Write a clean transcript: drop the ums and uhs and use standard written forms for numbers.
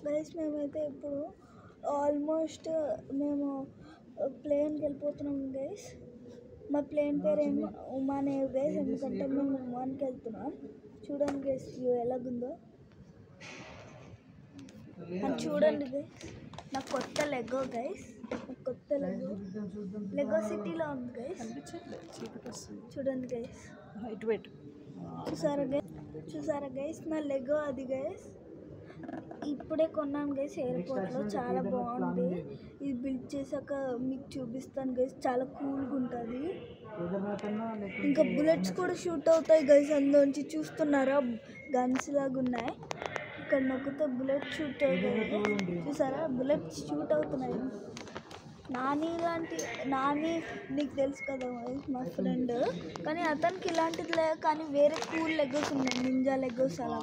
Guys మేమైతే ఇప్పుడు almost మేము ప్లేన్కి వెళ్ళిపోతున్నాం గైస్. మా ప్లేన్ పేరు ఏమో ఉమానేవ్ గైస్, ఎందుకంటే మేము ఉమాన్కి వెళ్తున్నాం. చూడండి గైస్ వ్యూ ఎలాగుందో అని చూడండి గైస్. నాకు కొత్త లెగో గైస్, కొత్త లెగో సిటీలో ఉంది గైస్. చూడండి గైస్, చూసారా గైస్ నా లెగో అది గైస్. ఇప్పుడే కొన్నాను గైస్ ఎయిర్పోర్ట్లో, చాలా బాగుంది. ఇది బిల్డ్ చేశాక మీకు చూపిస్తాను గైస్, చాలా కూల్గా ఉంటుంది. ఇంకా బుల్లెట్స్ కూడా షూట్ అవుతాయి గైస్ అందులోంచి. చూస్తున్నారా గన్స్ లాగా ఉన్నాయి. ఇక్కడ నొక్కితే బుల్లెట్ షూట్ అవుతాయి. చూసారా బుల్లెట్స్ షూట్ అవుతున్నాయి. నాని నీకు తెలుసు కదా మా ఫ్రెండ్, కానీ అతనికి ఇలాంటిది లేదు, కానీ వేరే కూల్ లెగోస్ ఉన్నాయి, నింజా లెగోస్ అలా.